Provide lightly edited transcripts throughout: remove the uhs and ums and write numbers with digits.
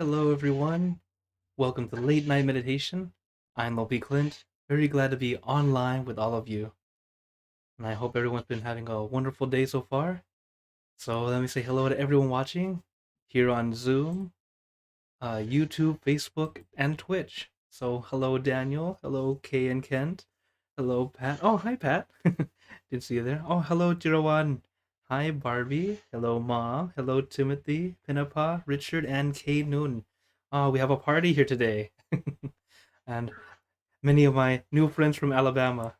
Hello, everyone. Welcome to Late Night Meditation. I'm LP Klint. Very glad to be online with all of you. And I hope everyone's been having a wonderful day so far. So let me say hello to everyone watching here on Zoom, YouTube, Facebook, and Twitch. So hello, Daniel. Hello, Kay and Kent. Hello, Pat. Oh, hi, Pat. Didn't see you there. Oh, hello, Jirawan. Hi, Barbie. Hello, Mom. Hello, Timothy, Pinapa, Richard, and Kay Noon. Oh, we have a party here today. And many of my new friends from Alabama.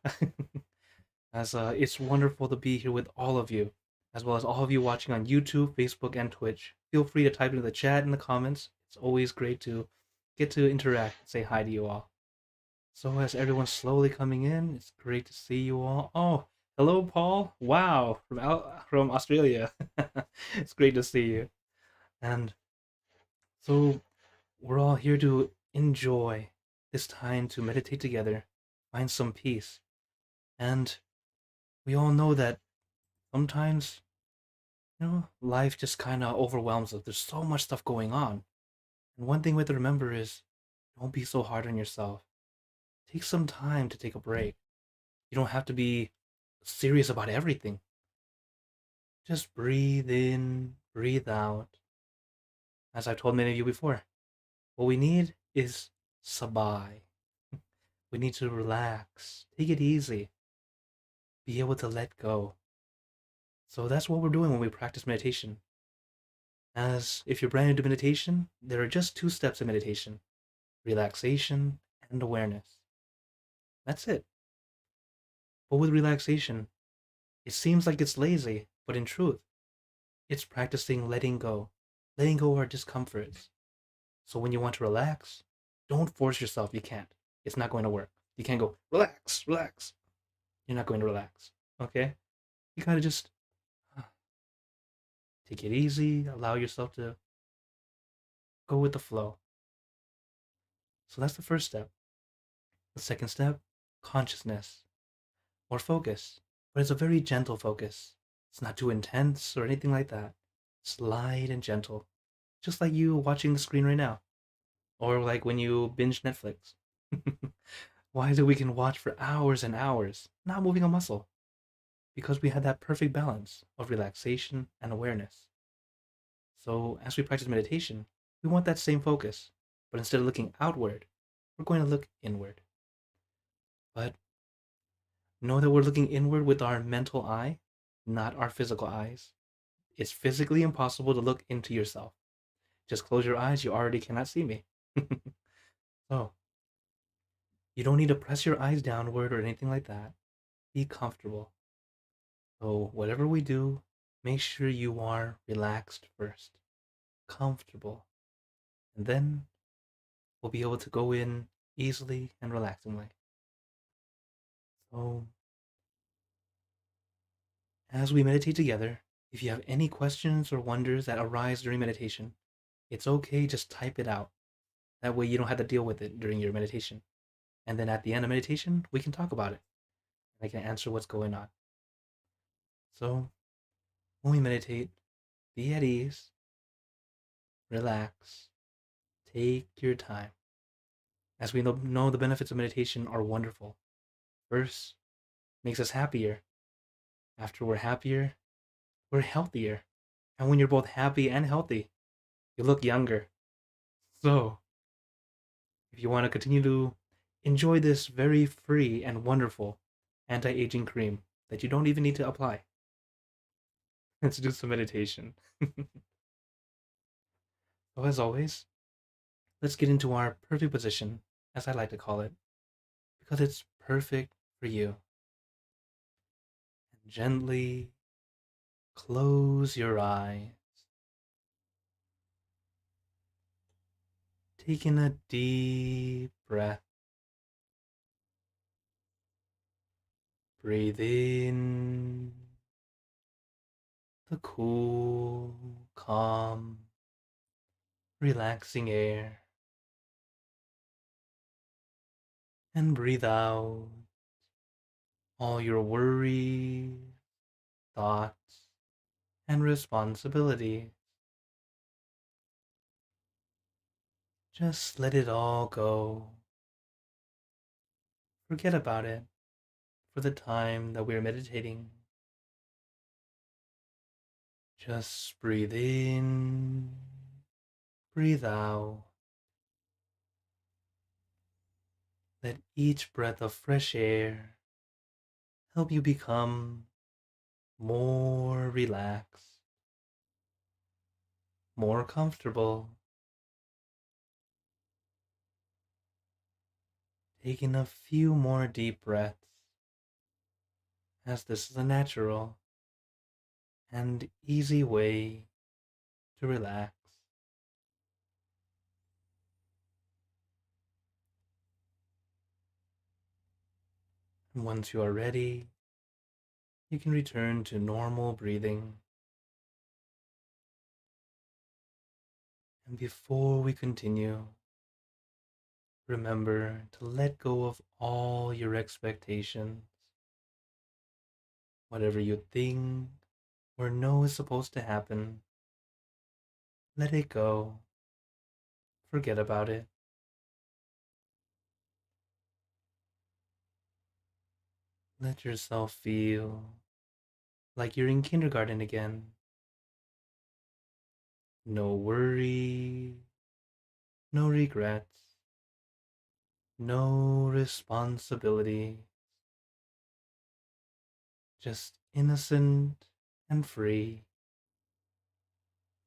As it's wonderful to be here with all of you, as well as all of you watching on YouTube, Facebook, and Twitch. Feel free to type into the chat in the comments. It's always great to get to interact and say hi to you all. So as everyone's slowly coming in, it's great to see you all. Oh, hello, Paul. Wow, from Australia. It's great to see you. And so we're all here to enjoy this time to meditate together, find some peace. And we all know that sometimes, life just kind of overwhelms us. There's so much stuff going on. And one thing we have to remember is don't be so hard on yourself. Take some time to take a break. You don't have to be serious about everything. Just breathe in, breathe out. As I've told many of you before, what we need is sabai. We need to relax, take it easy, be able to let go. So that's what we're doing when we practice meditation. As if you're brand new to meditation, there are just two steps of meditation: relaxation and awareness. That's it. But with relaxation, it seems like it's lazy, but in truth, it's practicing letting go of our discomforts. So when you want to relax, don't force yourself. You can't. It's not going to work. You can't go, relax, relax. You're not going to relax. Okay? You gotta just take it easy, allow yourself to go with the flow. So that's the first step. The second step, consciousness or focus. But it's a very gentle focus. It's not too intense or anything like that. It's light and gentle. Just like you watching the screen right now. Or like when you binge Netflix. Why is it we can watch for hours and hours, not moving a muscle? Because we had that perfect balance of relaxation and awareness. So as we practice meditation, we want that same focus, but instead of looking outward, we're going to look inward. But know that we're looking inward with our mental eye, not our physical eyes. It's physically impossible to look into yourself. Just close your eyes, you already cannot see me. So, you don't need to press your eyes downward or anything like that. Be comfortable. So, whatever we do, make sure you are relaxed first, comfortable, and then we'll be able to go in easily and relaxingly. So, as we meditate together, if you have any questions or wonders that arise during meditation, it's okay, just type it out. That way you don't have to deal with it during your meditation. And then at the end of meditation, we can talk about it. I can answer what's going on. So, when we meditate, be at ease, relax, take your time. As we know, the benefits of meditation are wonderful. First, makes us happier. After we're happier, we're healthier. And when you're both happy and healthy, you look younger. So, if you want to continue to enjoy this very free and wonderful anti-aging cream that you don't even need to apply, let's do some meditation. So as always, let's get into our perfect position, as I like to call it, because it's perfect for you. And gently close your eyes, taking a deep breath. Breathe in the cool, calm, relaxing air, and breathe out all your worries, thoughts, and responsibilities. Just let it all go. Forget about it for the time that we're meditating. Just breathe in, breathe out. Let each breath of fresh air help you become more relaxed, more comfortable, taking a few more deep breaths, as this is a natural and easy way to relax. And once you are ready, you can return to normal breathing. And before we continue, remember to let go of all your expectations. Whatever you think or know is supposed to happen, let it go. Forget about it. Let yourself feel like you're in kindergarten again. No worry, no regrets, no responsibility. Just innocent and free.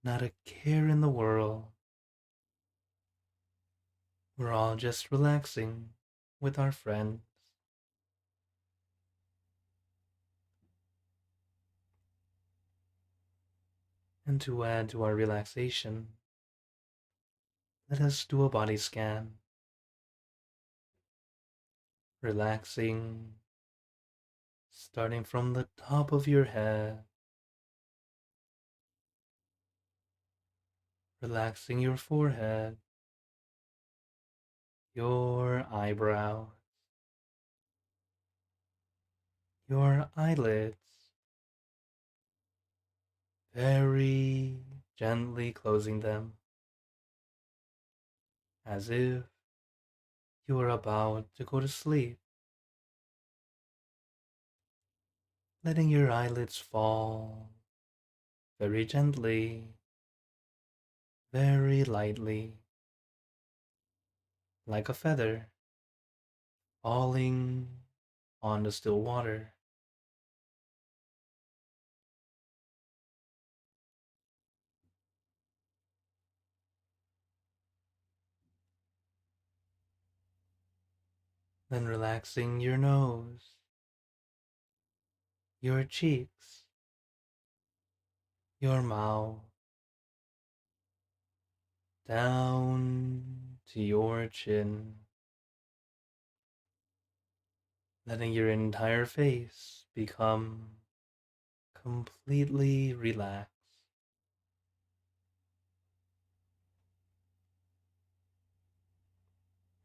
Not a care in the world. We're all just relaxing with our friends. And to add to our relaxation, let us do a body scan, relaxing, starting from the top of your head, relaxing your forehead, your eyebrows, your eyelids, very gently closing them, as if you are about to go to sleep, letting your eyelids fall very gently, very lightly, like a feather falling on the still water. Then relaxing your nose, your cheeks, your mouth, down to your chin, letting your entire face become completely relaxed.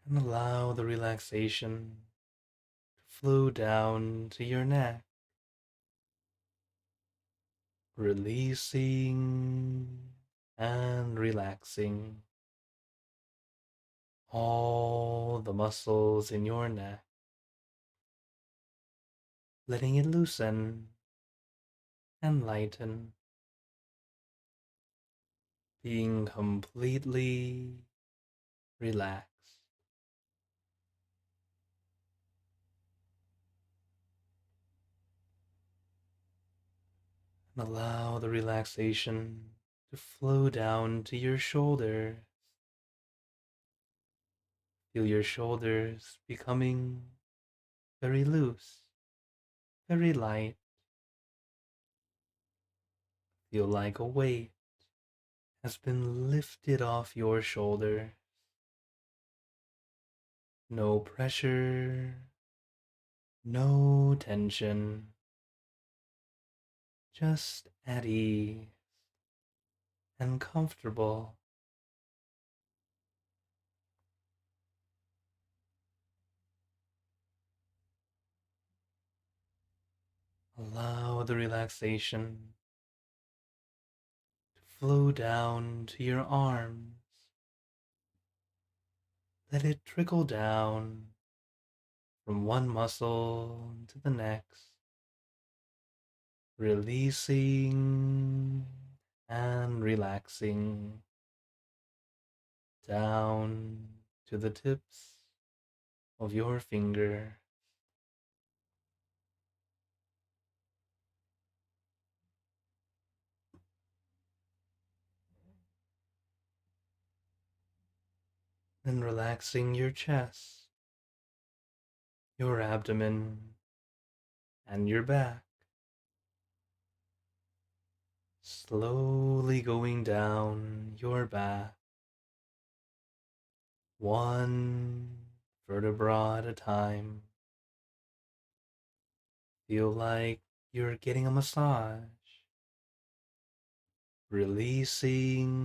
And allow the relaxation to flow down to your neck, releasing and relaxing all the muscles in your neck, letting it loosen and lighten, being completely relaxed. And allow the relaxation to flow down to your shoulders. Feel your shoulders becoming very loose, very light. Feel like a weight has been lifted off your shoulder. No pressure, no tension, just at ease and comfortable. Allow the relaxation to flow down to your arms, Let it trickle down from one muscle to the next, releasing and relaxing down to the tips of your finger. Then relaxing your chest, your abdomen, and your back. Slowly going down your back, one vertebra at a time. Feel like you're getting a massage, releasing,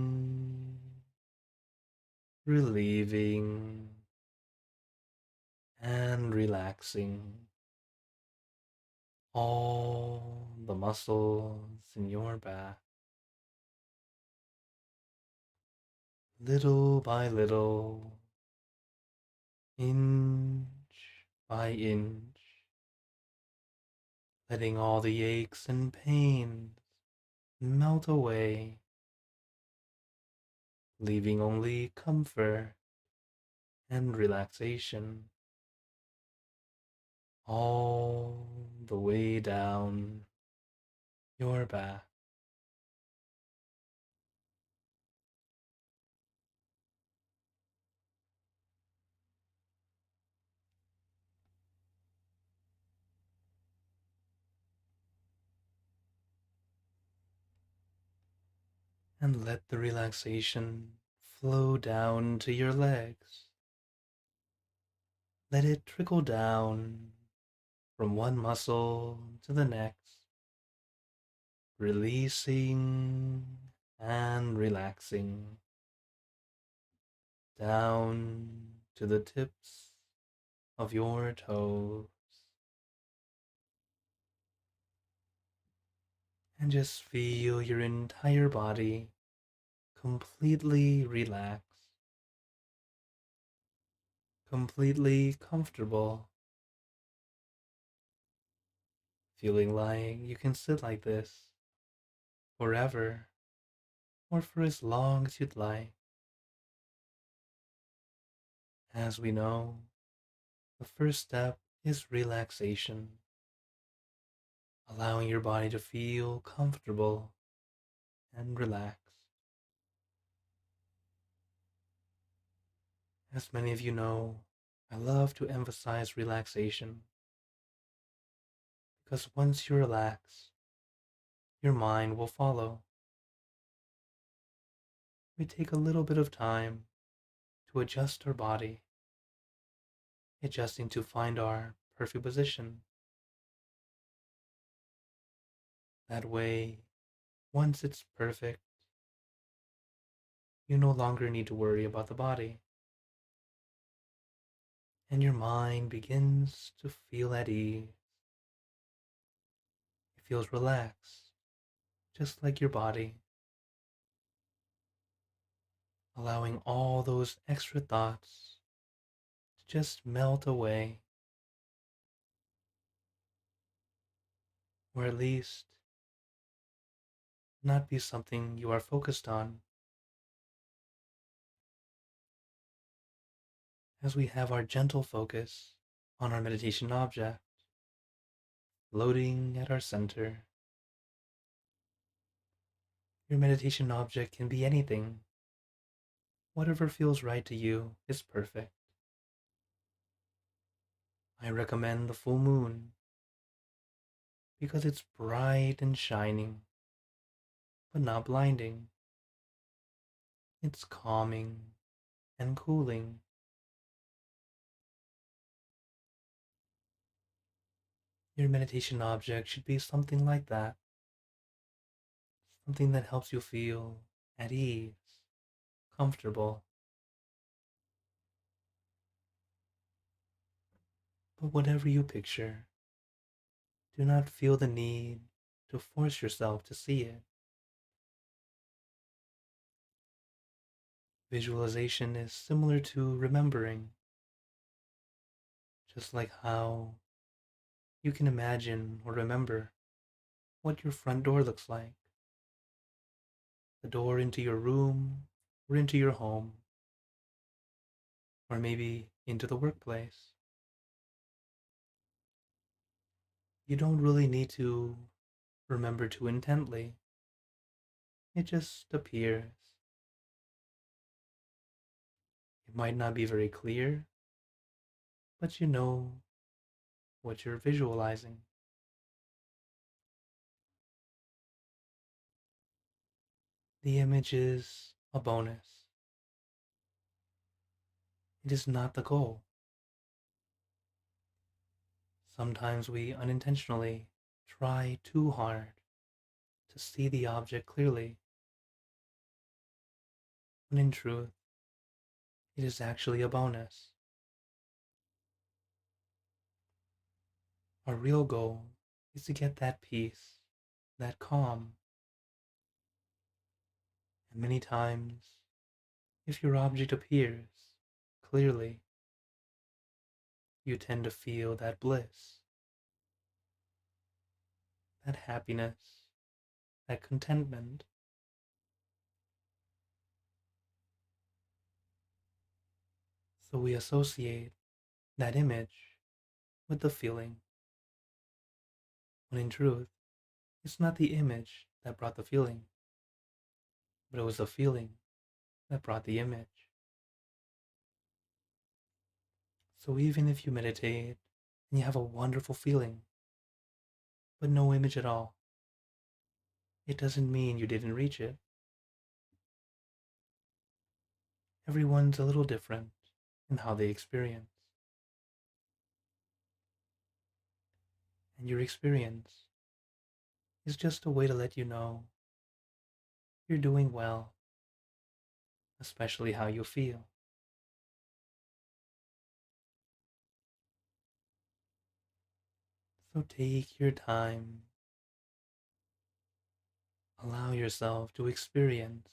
relieving, and relaxing all the muscles in your back. Little by little, inch by inch, letting all the aches and pains melt away, leaving only comfort and relaxation all the way down your back. And let the relaxation flow down to your legs. Let it trickle down from one muscle to the next, releasing and relaxing down to the tips of your toes. And just feel your entire body completely relaxed, completely comfortable, feeling like you can sit like this forever or for as long as you'd like. As we know, the first step is relaxation, allowing your body to feel comfortable and relaxed. As many of you know, I love to emphasize relaxation because once you relax, your mind will follow. We take a little bit of time to adjust our body, adjusting to find our perfect position. That way, once it's perfect, you no longer need to worry about the body, and your mind begins to feel at ease. It feels relaxed, just like your body, allowing all those extra thoughts to just melt away, or at least not be something you are focused on. As we have our gentle focus on our meditation object, floating at our center. Your meditation object can be anything. Whatever feels right to you is perfect. I recommend the full moon because it's bright and shining, but not blinding. It's calming and cooling. Your meditation object should be something like that, something that helps you feel at ease, comfortable. But whatever you picture, do not feel the need to force yourself to see it. Visualization is similar to remembering, just like how you can imagine or remember what your front door looks like, the door into your room or into your home, or maybe into the workplace. You don't really need to remember too intently, it just appears. It might not be very clear, but you know what you're visualizing. The image is a bonus. It is not the goal. Sometimes we unintentionally try too hard to see the object clearly, when in truth, it is actually a bonus. Our real goal is to get that peace, that calm. And many times, if your object appears clearly, you tend to feel that bliss, that happiness, that contentment. So we associate that image with the feeling, when in truth, it's not the image that brought the feeling, but it was the feeling that brought the image. So even if you meditate and you have a wonderful feeling, but no image at all, it doesn't mean you didn't reach it. Everyone's a little different in how they experience, and your experience is just a way to let you know you're doing well, especially how you feel. So take your time, allow yourself to experience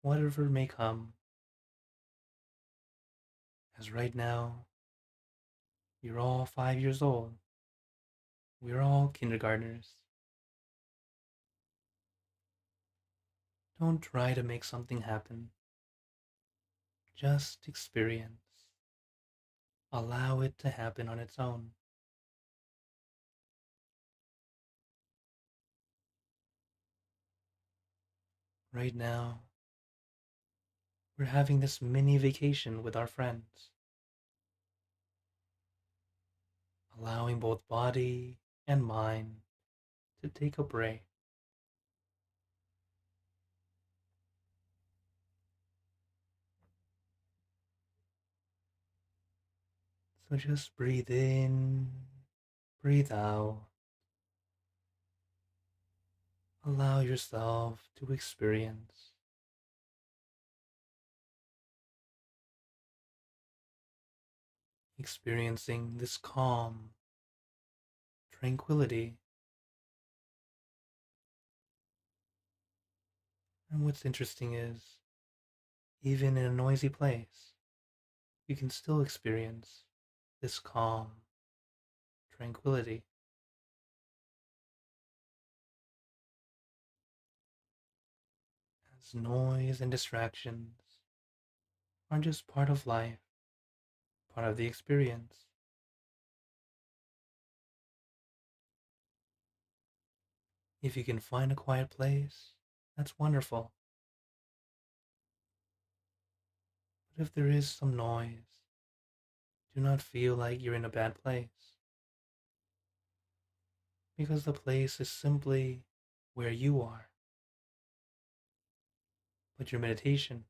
whatever may come, as right now, you're all 5 years old. We're all kindergartners. Don't try to make something happen. Just experience. Allow it to happen on its own. Right now, we're having this mini vacation with our friends, allowing both body and mind to take a break. So just breathe in, breathe out. Allow yourself to experience. Experiencing this calm, tranquility. And what's interesting is, even in a noisy place, you can still experience this calm, tranquility. As noise and distractions are just part of life, part of the experience. If you can find a quiet place, that's wonderful. But if there is some noise, do not feel like you're in a bad place, because the place is simply where you are. But your meditation,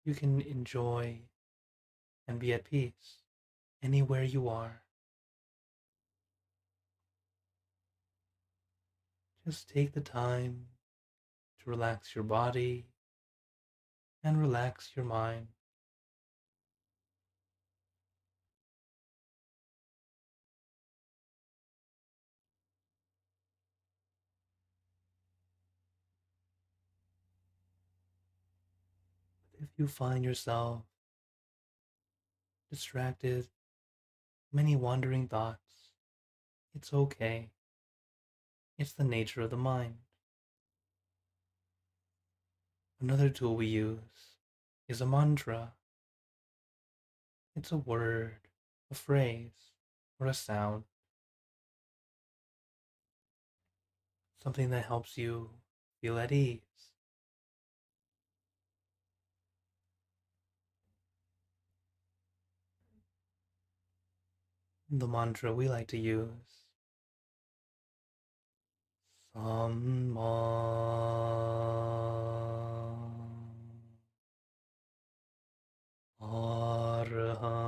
you can enjoy and be at peace anywhere you are. Just take the time to relax your body and relax your mind. you find yourself distracted, many wandering thoughts, it's okay. It's the nature of the mind. Another tool we use is a mantra. It's a word, a phrase, or a sound, something that helps you feel at ease. The mantra we like to use, Samma Arahang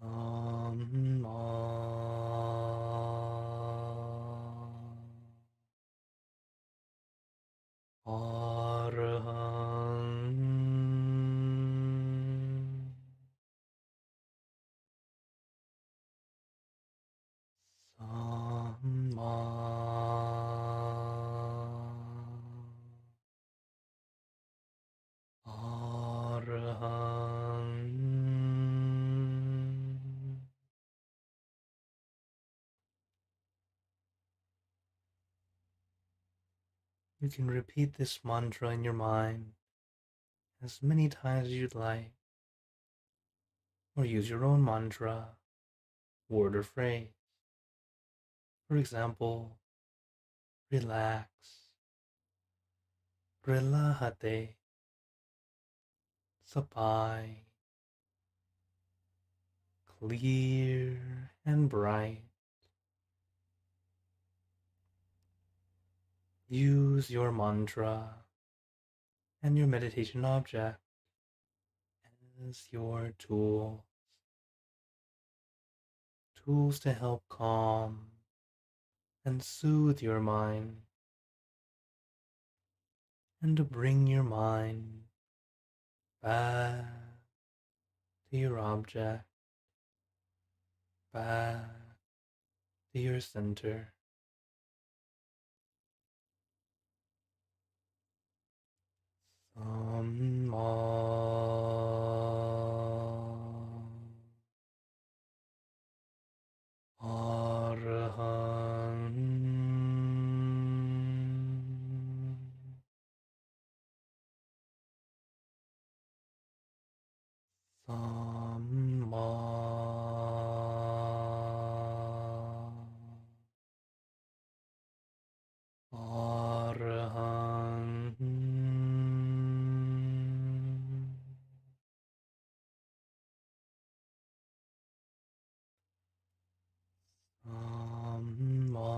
Samma Arahang Samma Arahang. You can repeat this mantra in your mind as many times as you'd like, or use your own mantra, word or phrase. For example, relax, relájate, sabay, clear and bright. Use your mantra and your meditation object as your tools to help calm and soothe your mind, and to bring your mind back to your object, back to your center. Samma Arahang Samma Arahang. Samma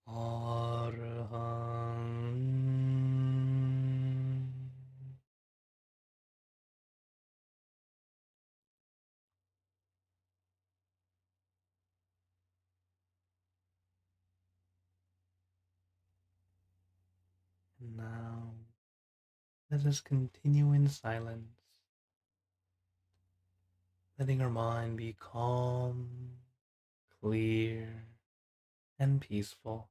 Arahang. And now, let us continue in silence, letting our mind be calm, clear, and peaceful.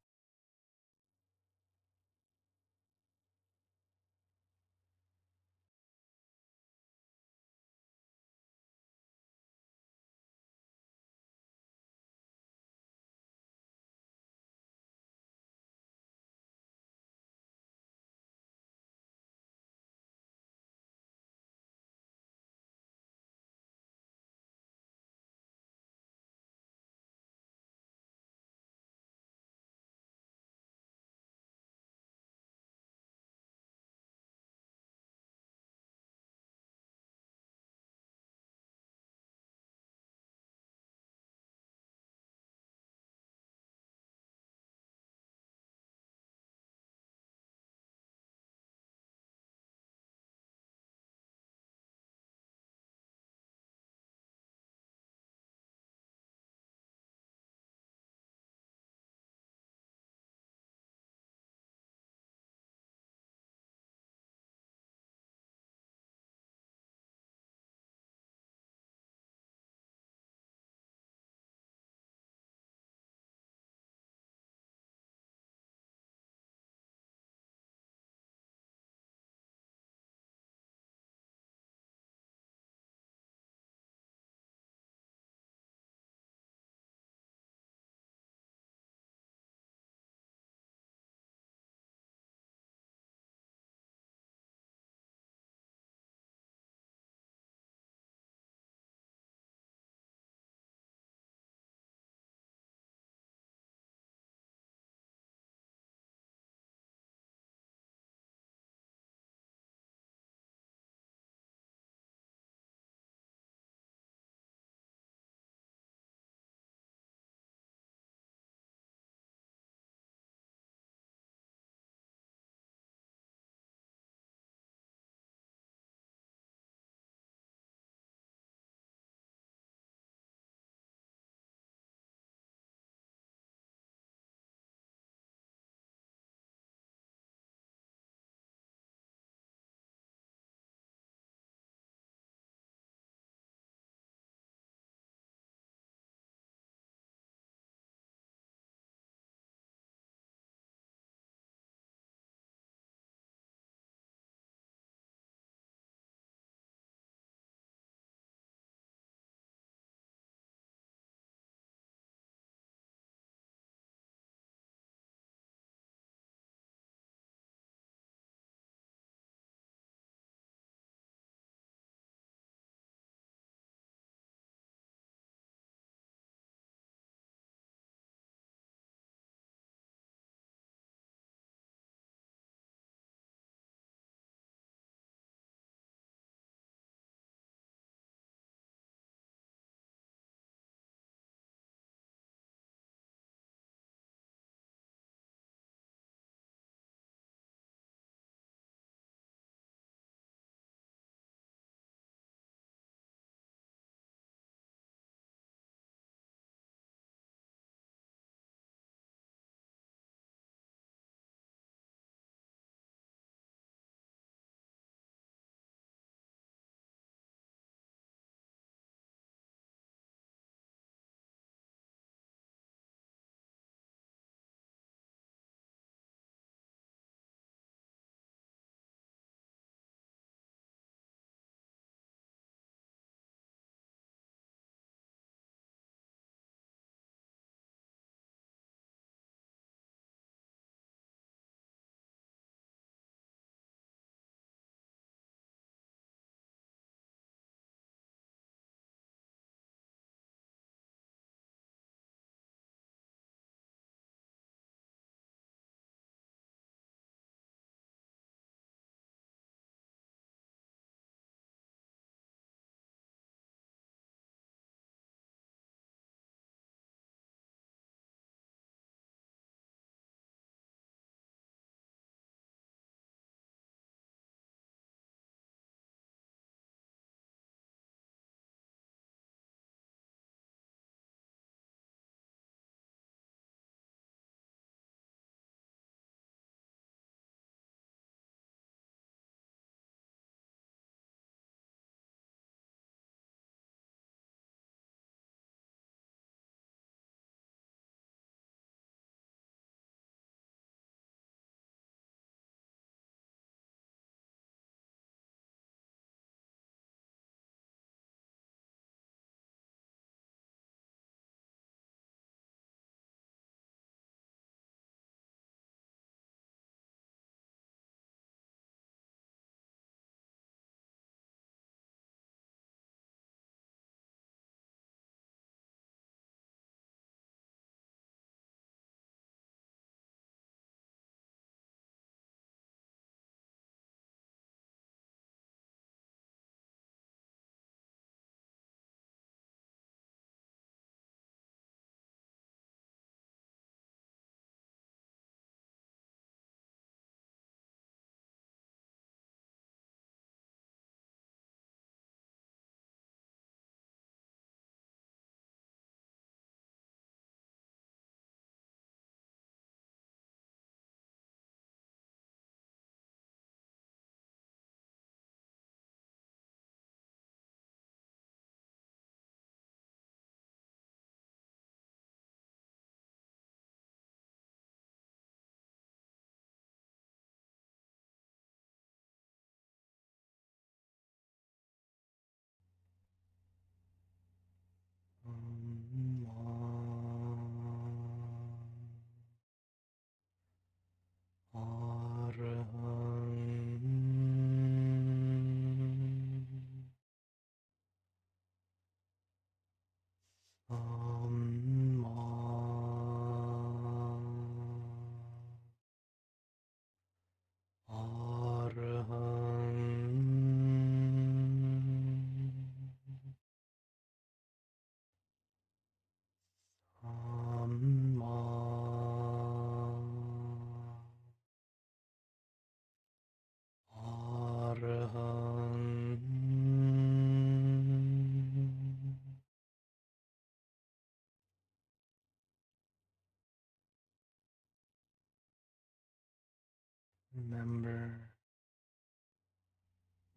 Remember,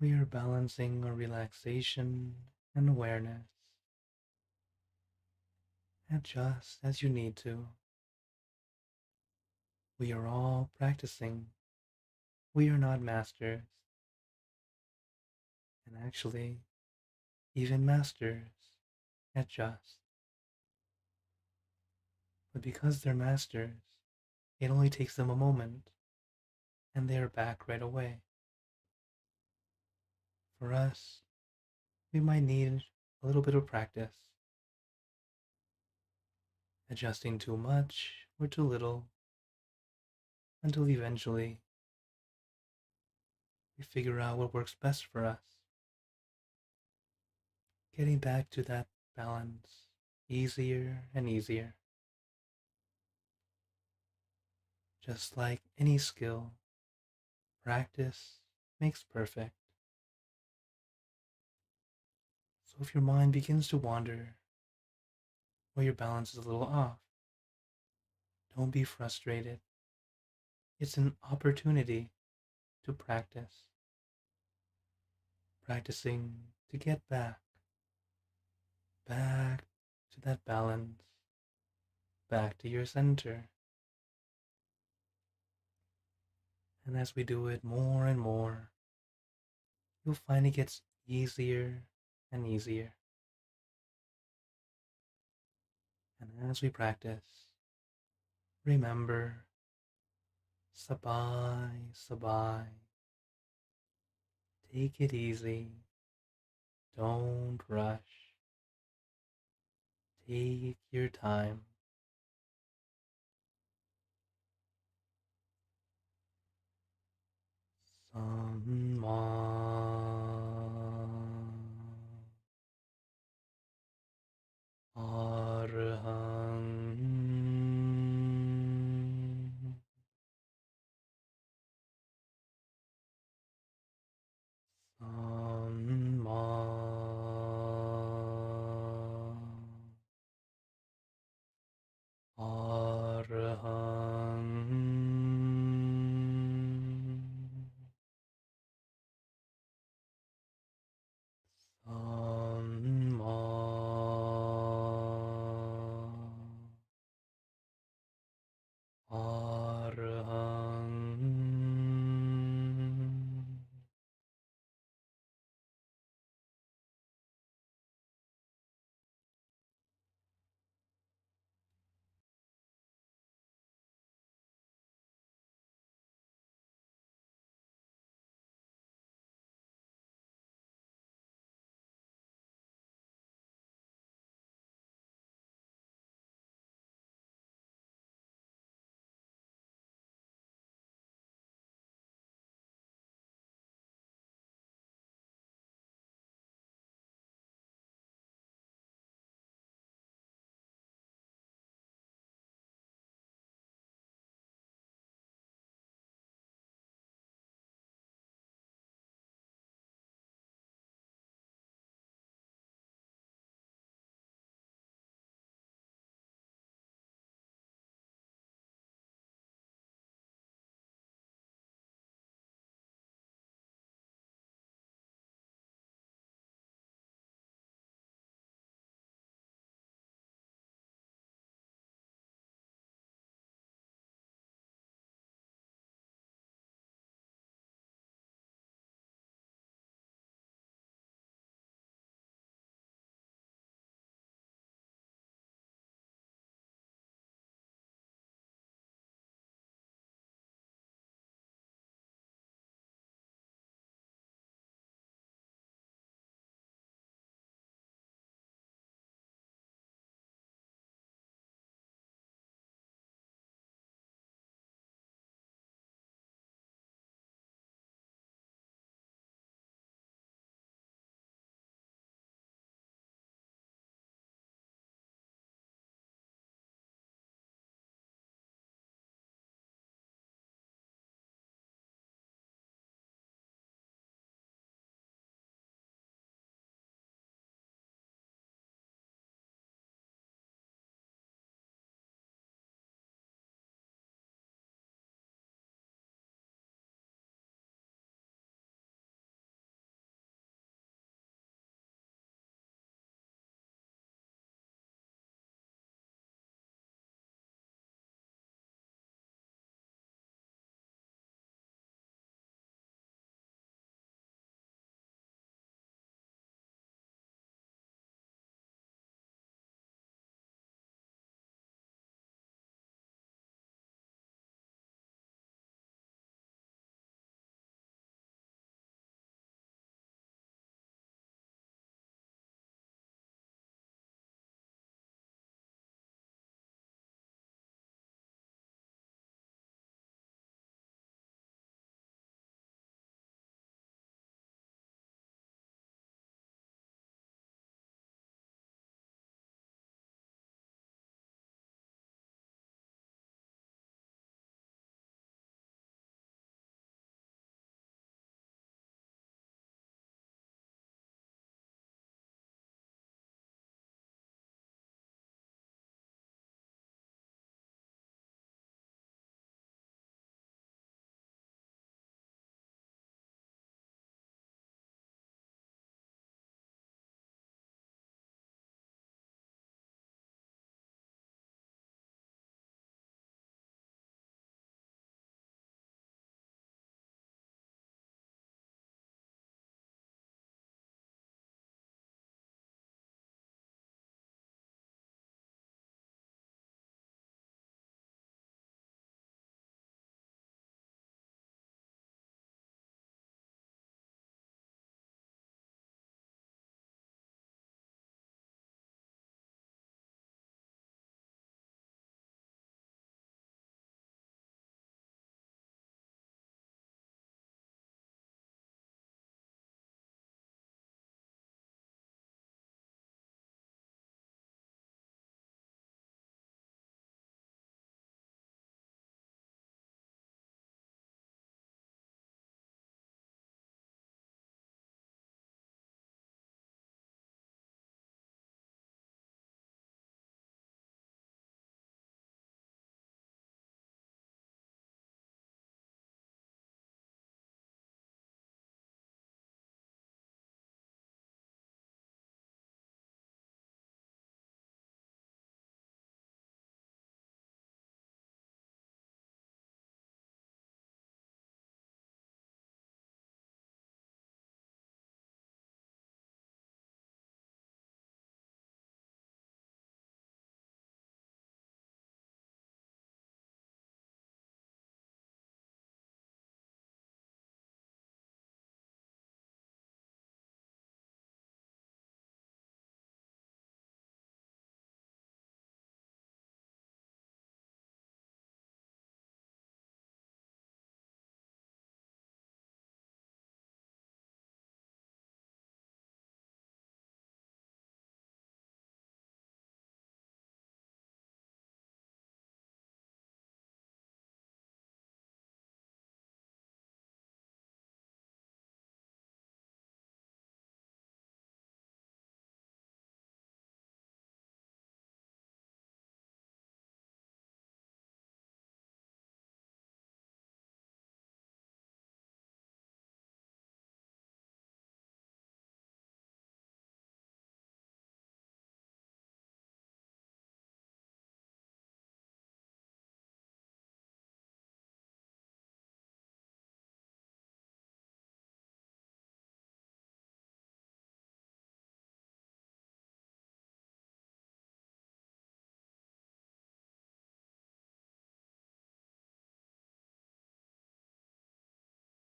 we are balancing our relaxation and awareness. Adjust as you need to. We are all practicing. We are not masters. And actually, even masters adjust. But because they're masters, it only takes them a moment, and they are back right away. For us, we might need a little bit of practice, adjusting too much or too little, until eventually we figure out what works best for us. Getting back to that balance easier and easier. Just like any skill, practice makes perfect. So if your mind begins to wander, or your balance is a little off, don't be frustrated. It's an opportunity to practice. Practicing to get back to that balance, back to your center. And as we do it more and more, you'll find it gets easier and easier. And as we practice, remember, sabai, sabai. Take it easy. Don't rush. Take your time. Samma Arhang Samma Arhang Samma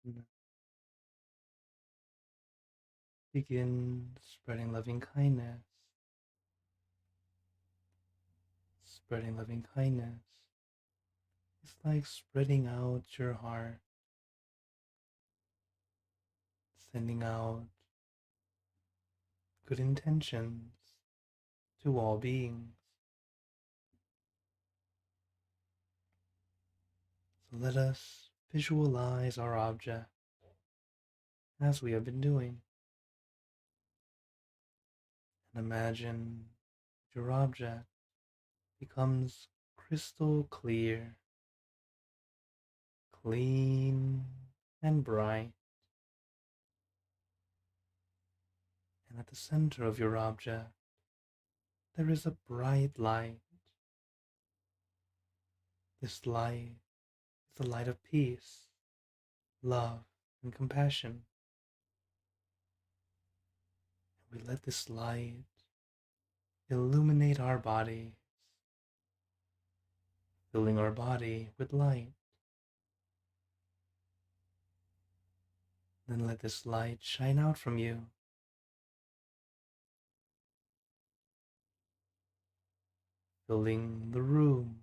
And begin spreading loving kindness, spreading loving kindness. It's like spreading out your heart, sending out good intentions to all beings. So let us visualize our object as we have been doing, and imagine your object becomes crystal clear, clean, and bright. And at the center of your object, there is a bright light. This light is the light of peace, love, and compassion. And we let this light illuminate our bodies, filling our body with light. Then let this light shine out from you, filling the room,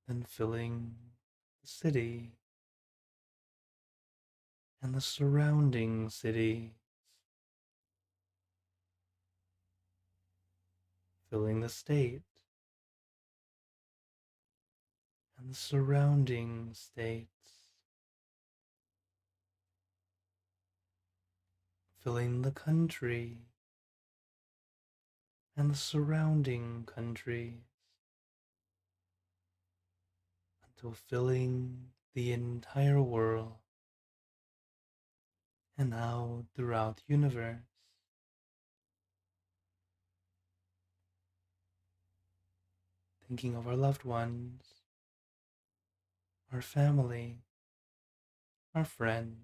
then filling the city and the surrounding cities, filling the state and the surrounding states, filling the country and the surrounding countries, until filling the entire world and now throughout the universe. Thinking of our loved ones, our family, our friends,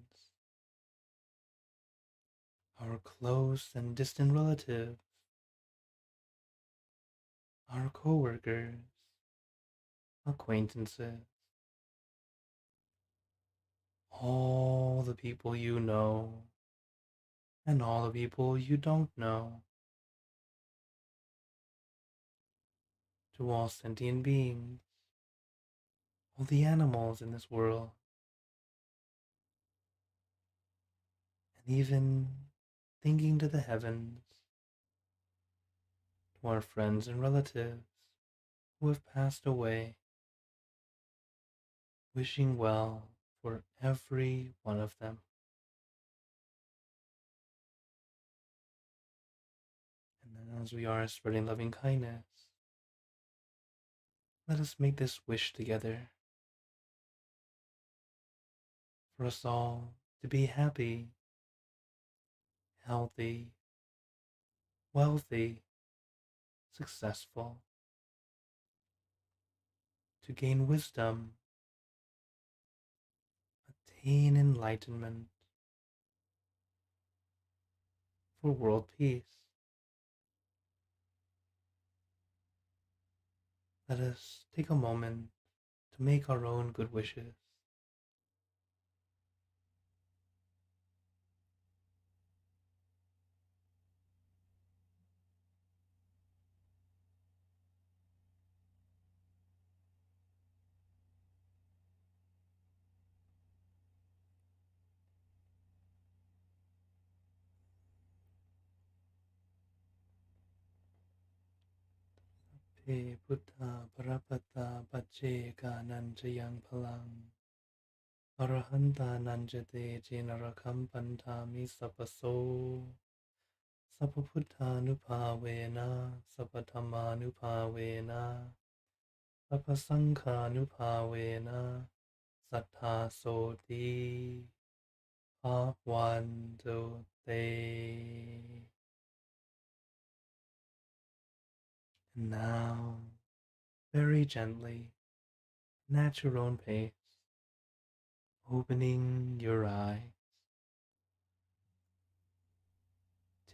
our close and distant relatives, our coworkers, acquaintances, all the people you know, and all the people you don't know, to all sentient beings, all the animals in this world, and even thinking to the heavens, to our friends and relatives who have passed away, wishing well for every one of them. And then, as we are spreading loving kindness, let us make this wish together for us all to be happy, healthy, wealthy, successful, to gain wisdom, attain enlightenment, for world peace. Let us take a moment to make our own good wishes. Pe Buddha Parapata Pacheka Nanjayang Palang Arahanta Nanjate Jinarakam Pantami Sapaso Sapaputtanupavena Sapatamanupavena Sapasankhanupavena Sattha Soti Bhagwantu Te. And now, very gently, and at your own pace, opening your eyes.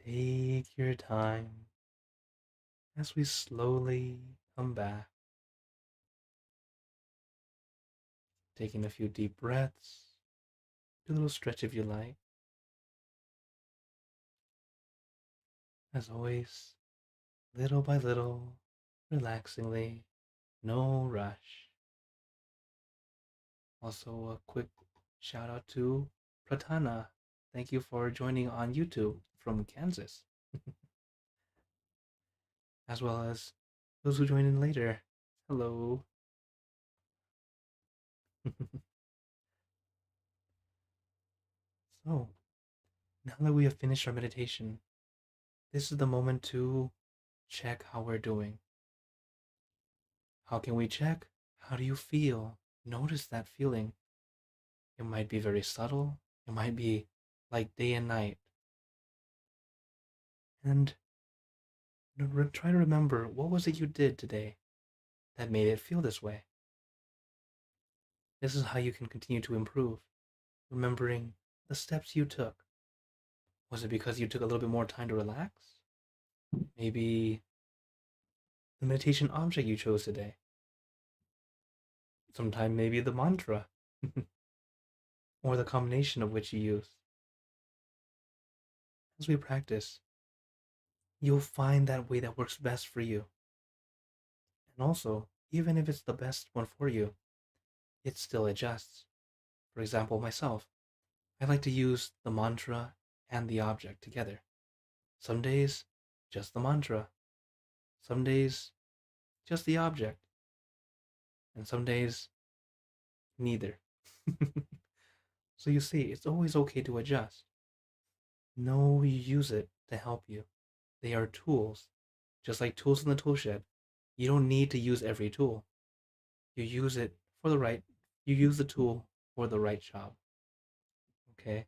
Take your time as we slowly come back. Taking a few deep breaths. Do a little stretch if you like. As always, little by little, relaxingly, no rush. Also, a quick shout out to Pratana. Thank you for joining on YouTube from Kansas, as well as those who join in later. Hello. So, now that we have finished our meditation, this is the moment to check how we're doing. How can we check? How do you feel? Notice that feeling. It might be very subtle. It might be like day and night. And try to remember, what was it you did today that made it feel this way? This is how you can continue to improve, remembering the steps you took. Was it because you took a little bit more time to relax? Maybe the meditation object you chose today. Sometime maybe the mantra, or the combination of which you use. As we practice, you'll find that way that works best for you. And also, even if it's the best one for you, it still adjusts. For example, myself, I like to use the mantra and the object together. Some days, just the mantra. Some days, just the object. And some days, neither. So you see, it's always okay to adjust. Know you use it to help you. They are tools, just like tools in the tool shed. You don't need to use every tool. You use it for the right, you use the tool for the right job. Okay?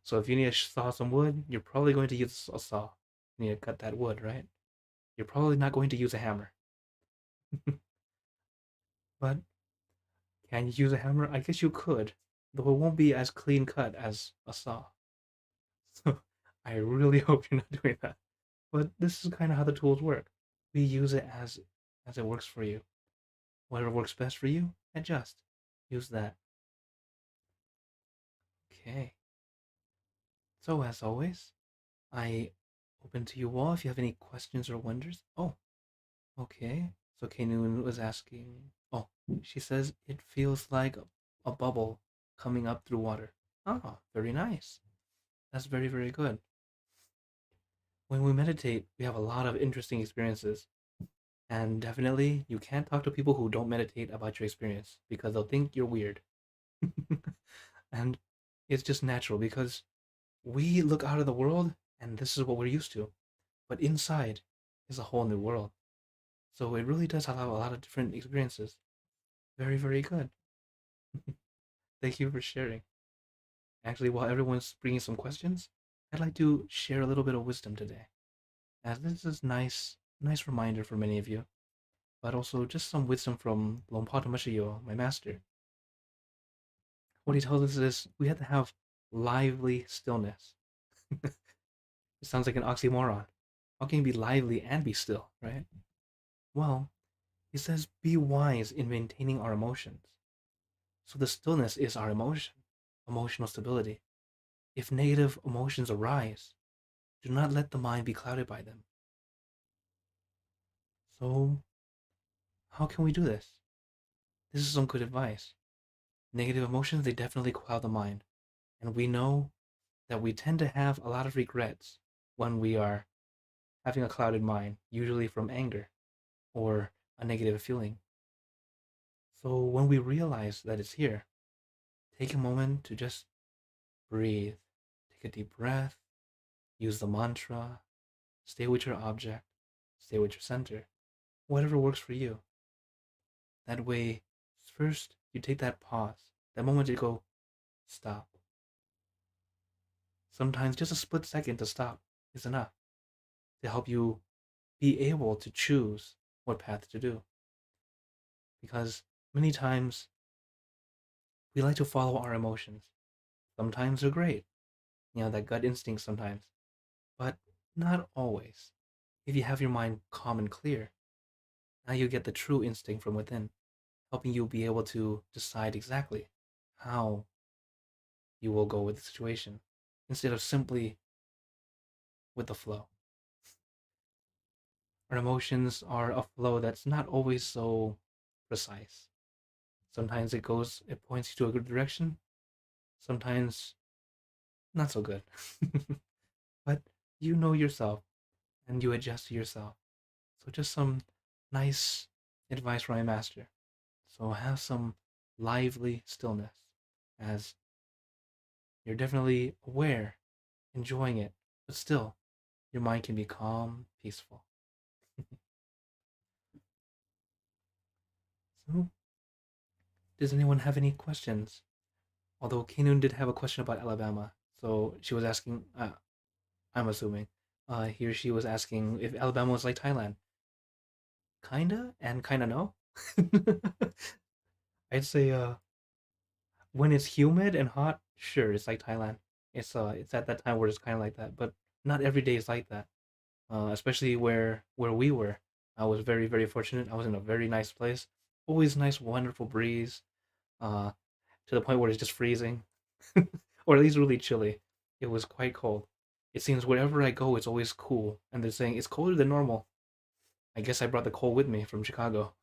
So if you need to saw some wood, you're probably going to use a saw. You need to cut that wood, right? You're probably not going to use a hammer. But can you use a hammer? I guess you could, though it won't be as clean cut as a saw. So I really hope you're not doing that. But this is kind of how the tools work. We use it as it works for you. Whatever works best for you, adjust. Use that. Okay. So as always, I open to you all if you have any questions or wonders. Oh, okay. So Kainoon was asking. Oh, she says it feels like a bubble coming up through water. Oh, very nice. That's very, very good. When we meditate, we have a lot of interesting experiences. And definitely, you can't talk to people who don't meditate about your experience because they'll think you're weird. And it's just natural because we look out of the world and this is what we're used to. But inside is a whole new world. So it really does allow a lot of different experiences. Very, very good. Thank you for sharing. Actually, while everyone's bringing some questions, I'd like to share a little bit of wisdom today. As this is nice reminder for many of you, but also just some wisdom from Lompa Tamashiyo, my master. What he tells us is we have to have lively stillness. It sounds like an oxymoron. How can you be lively and be still, right? Well, he says be wise in maintaining our emotions. So the stillness is our emotion, emotional stability. If negative emotions arise, do not let the mind be clouded by them. So, how can we do this? This is some good advice. Negative emotions, they definitely cloud the mind. And we know that we tend to have a lot of regrets when we are having a clouded mind, usually from anger or a negative feeling. So when we realize that it's here, take a moment to just breathe. Take a deep breath, use the mantra, stay with your object, stay with your center, whatever works for you. That way, first you take that pause, that moment to go, stop. Sometimes just a split second to stop is enough to help you be able to choose what path to do. Because many times we like to follow our emotions. Sometimes they're great, that gut instinct sometimes, but not always. If you have your mind calm and clear, now you get the true instinct from within, helping you be able to decide exactly how you will go with the situation instead of simply with the flow. Our emotions are a flow that's not always so precise. Sometimes it points you to a good direction. Sometimes not so good. But you know yourself and you adjust to yourself. So just some nice advice from my master. So have some lively stillness as you're definitely aware, enjoying it, but still your mind can be calm, peaceful. So does anyone have any questions? Although Kanun did have a question about Alabama. So she was asking, I'm assuming, he or she was asking if Alabama was like Thailand. Kinda and kinda no. I'd say when it's humid and hot, sure, it's like Thailand. It's at that time where it's kind of like that, but not every day is like that. Especially where we were. I was very fortunate. I was in a very nice place. Always nice, wonderful breeze. Uh, to the point where it's just freezing, or at least really chilly. It was quite cold. It seems wherever I go, it's always cool, and they're saying it's colder than normal. I guess I brought the cold with me from Chicago.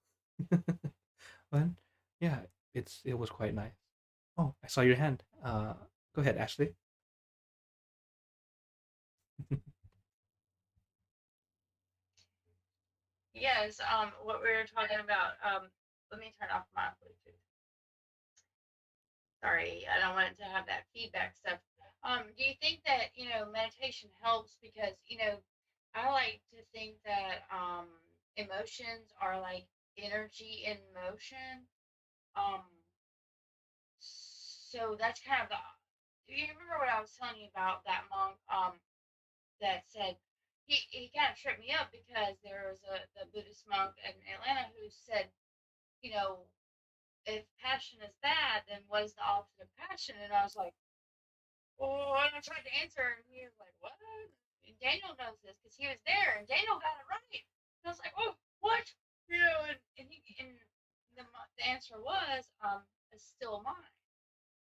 But yeah, it was quite nice. Oh, I saw your hand. Go ahead, Ashley. Yes, what we were talking about. Let me turn off my Bluetooth. Sorry, I don't want it to have that feedback stuff. Do you think that, meditation helps because, I like to think that emotions are like energy in motion. Um, so that's kind of the. Do you remember what I was telling you about that monk that said he kind of tripped me up because there was the Buddhist monk in Atlanta who said, you know, if passion is bad, then what is the opposite of passion? And I was like, oh, and I tried to answer, and he was like, what? And Daniel knows this because he was there, and Daniel got it right. And I was like, oh, what? And the answer was a still mind.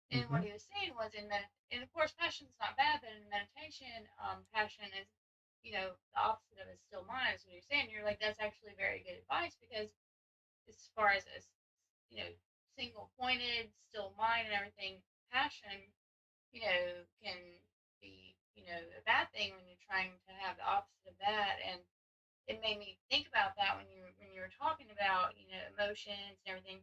And Mm-hmm. what he was saying was and of course, passion is not bad, but in meditation, passion is, the opposite of a still mind. Is what you're saying. You're like, that's actually very good advice because as far as you know, single pointed, still mind and everything, passion, can be, a bad thing when you're trying to have the opposite of that. And it made me think about that when you were talking about, emotions and everything.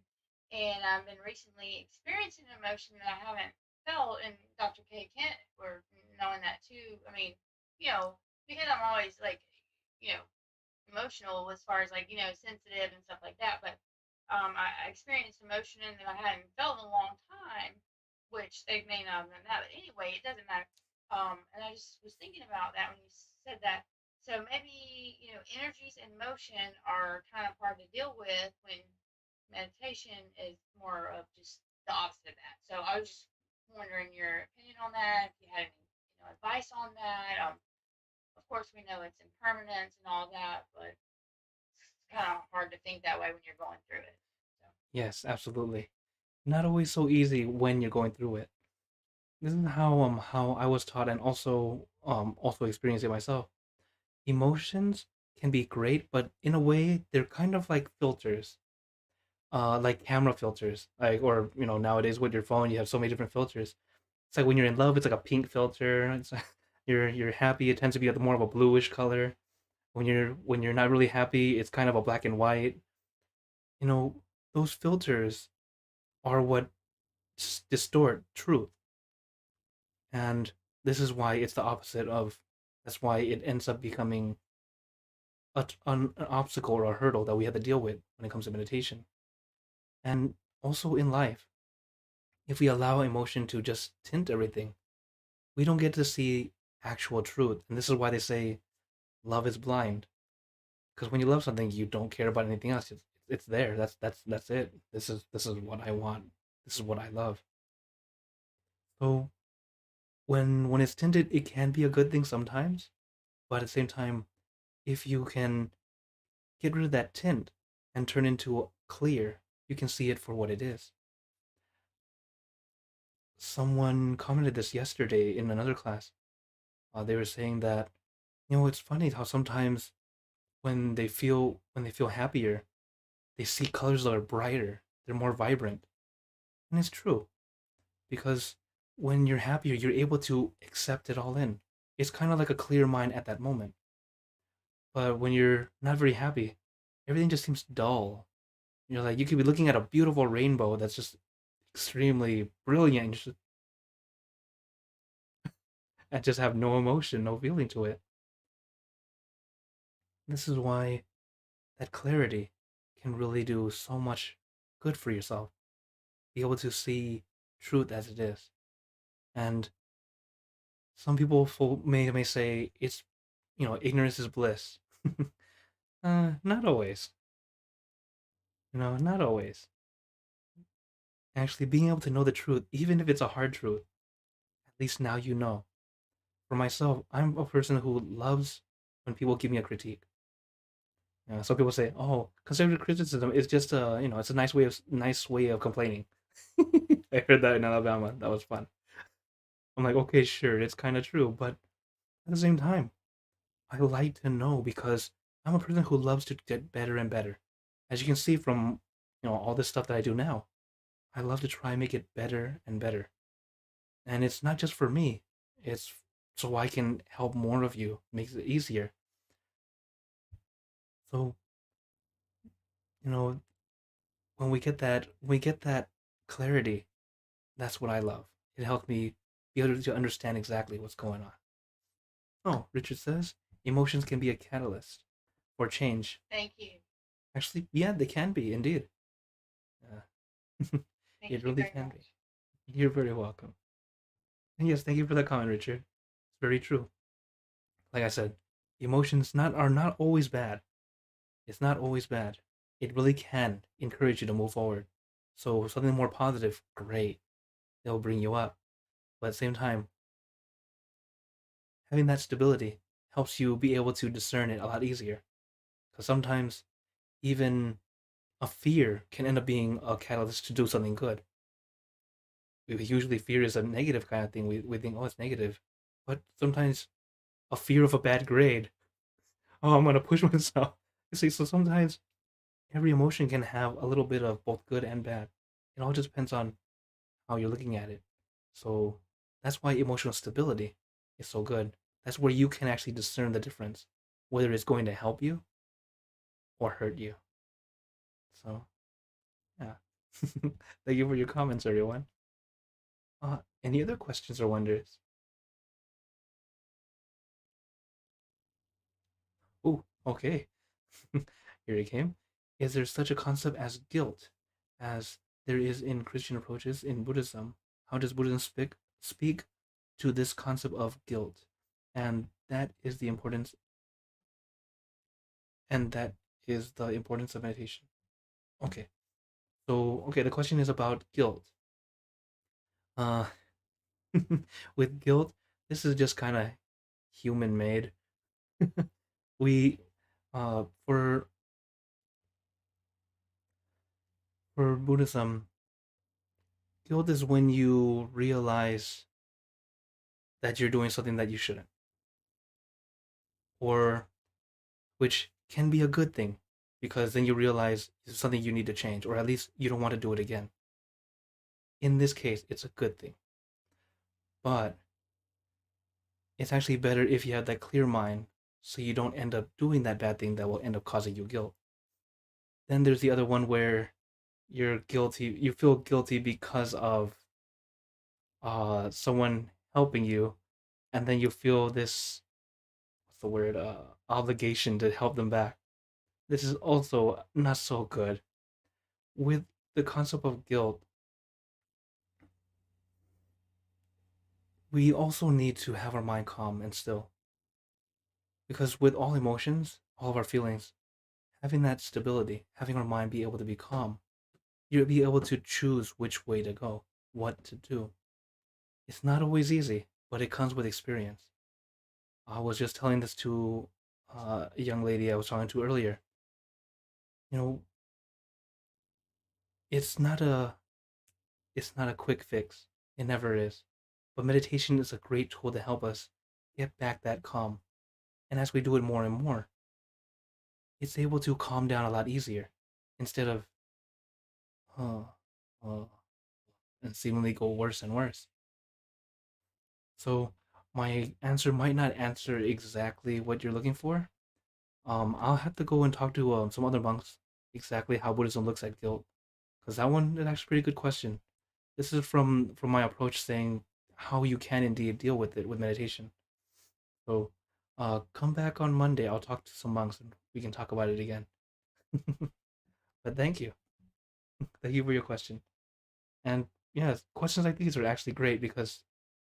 And I've been recently experiencing an emotion that I haven't felt, and Dr. K. Kent were knowing that too. I mean, you know, because I'm always like, you know, emotional as far as like sensitive and stuff like that. But I experienced emotion that I hadn't felt in a long time, which they may not have done that. But anyway, it doesn't matter. And I just was thinking about that when you said that. So maybe energies in motion are kind of hard to deal with when meditation is more of just the opposite of that. So I was just wondering your opinion on that. If you had any advice on that. Of course, we know it's impermanence and all that, but it's kind of hard to think that way when you're going through it. So, Yes, absolutely. Not always so easy when you're going through it. This is how I was taught and also experienced it myself. Emotions can be great, but in a way they're kind of like filters. Like camera filters. Like or nowadays with your phone you have so many different filters. It's like when you're in love, it's like a pink filter. It's like, you're happy, it tends to be more of a bluish color. When you're not really happy, it's kind of a black and white. You know, those filters are what distort truth. And this is why it's the opposite of that's why it ends up becoming an obstacle or a hurdle that we have to deal with when it comes to meditation. And also in life, if we allow emotion to just tint everything, we don't get to see actual truth. And this is why they say love is blind. Because when you love something, you don't care about anything else. It's there. That's it. This is what I want. This is what I love. So when it's tinted, it can be a good thing sometimes. But at the same time, if you can get rid of that tint and turn into clear, You can see it for what it is. Someone commented this yesterday in another class. They were saying that, it's funny how sometimes when they feel happier, they see colors that are brighter, they're more vibrant. And it's true because when you're happier, you're able to accept it all in. It's kind of like a clear mind at that moment. But when you're not very happy, everything just seems dull. You're like you could be looking at a beautiful rainbow that's just extremely brilliant and just have no emotion, no feeling to it. This is why that clarity can really do so much good for yourself. Be able to see truth as it is. And some people may say it's, ignorance is bliss. Not always. Not always. Actually, being able to know the truth, even if it's a hard truth, at least now you know. For myself, I'm a person who loves when people give me a critique. Some people say, "Oh, constructive criticism is just it's a nice way of complaining." I heard that in Alabama. That was fun. I'm like, okay, sure, it's kind of true, but at the same time, I like to know because I'm a person who loves to get better and better. As you can see from all this stuff that I do now, I love to try and make it better and better. And it's not just for me; it's so I can help more of you. Makes it easier. So you know, when we get that clarity, that's what I love. It helps me be able to understand exactly what's going on. Oh, Richard says emotions can be a catalyst for change. Thank you. Actually, yeah, they can be indeed. Thank It you really very can be. much. You're very welcome. And yes, thank you for that comment, Richard. It's very true. Like I said, emotions are not always bad. It's not always bad. It really can encourage you to move forward. So something more positive, great. They'll bring you up. But at the same time, having that stability helps you be able to discern it a lot easier. Because sometimes even a fear can end up being a catalyst to do something good. Usually, fear is a negative kind of thing. We think, oh, it's negative. But sometimes a fear of a bad grade, oh, I'm going to push myself. You see, so sometimes every emotion can have a little bit of both good and bad. It all just depends on how you're looking at it. So that's why emotional stability is so good. That's where you can actually discern the difference, whether it's going to help you or hurt you. So, yeah. Thank you for your comments, everyone. Any other questions or wonders? Oh, okay. Here it came. Is there such a concept as guilt as there is in Christian approaches in Buddhism? How does Buddhism speak to this concept of guilt? And that is the importance and that is the importance of meditation. Okay. So, okay, the question is about guilt. Uh with guilt, this is just kind of human made. We for Buddhism, guilt is when you realize that you're doing something that you shouldn't, or which can be a good thing because then you realize it's something you need to change, or at least you don't want to do it again. In this case, it's a good thing, but it's actually better if you have that clear mind so you don't end up doing that bad thing that will end up causing you guilt. Then there's the other one where you feel guilty because of someone helping you, and then you feel this, what's the word, obligation to help them back. This is also not so good. With the concept of guilt, we also need to have our mind calm and still. Because with all emotions, all of our feelings, having that stability, having our mind be able to be calm, you'll be able to choose which way to go, what to do. It's not always easy, but it comes with experience. I was just telling this to a young lady I was talking to earlier. You know, it's not a it's not a quick fix. It never is. But meditation is a great tool to help us get back that calm. And as we do it more and more, it's able to calm down a lot easier instead of uh, uh, and seemingly go worse and worse. So my answer might not answer exactly what you're looking for. I'll have to go and talk to some other monks exactly how Buddhism looks at guilt, because that one is actually a pretty good question. This is from my approach saying how you can indeed deal with it with meditation. So, come back on Monday. I'll talk to some monks and we can talk about it again. But thank you for your question. And yeah, questions like these are actually great because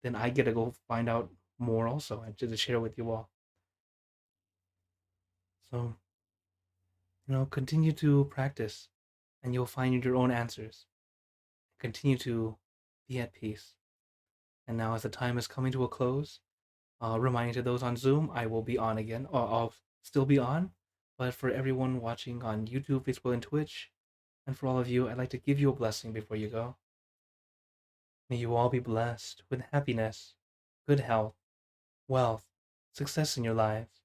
then I get to go find out more also and to share with you all. So, continue to practice and you'll find your own answers. Continue to be at peace. And now, as the time is coming to a close, reminding to those on Zoom, I will be on again, or I'll still be on. But for everyone watching on YouTube, Facebook, and Twitch, and for all of you, I'd like to give you a blessing before you go. May you all be blessed with happiness, good health, wealth, success in your lives.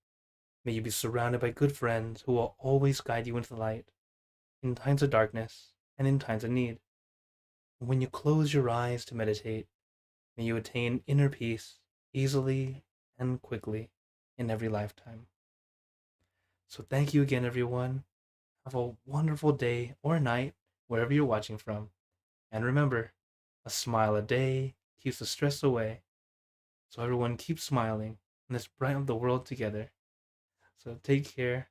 May you be surrounded by good friends who will always guide you into the light in times of darkness and in times of need. When you close your eyes to meditate, may you attain inner peace easily and quickly in every lifetime. So thank you again, everyone. Have a wonderful day or night, wherever you're watching from. And remember, a smile a day keeps the stress away. So everyone keep smiling and let's brighten up the world together. So take care.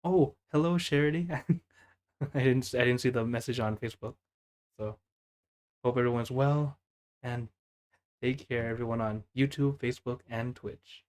Oh, hello, Charity. I didn't see the message on Facebook. So hope everyone's well and take care, everyone on YouTube, Facebook, and Twitch.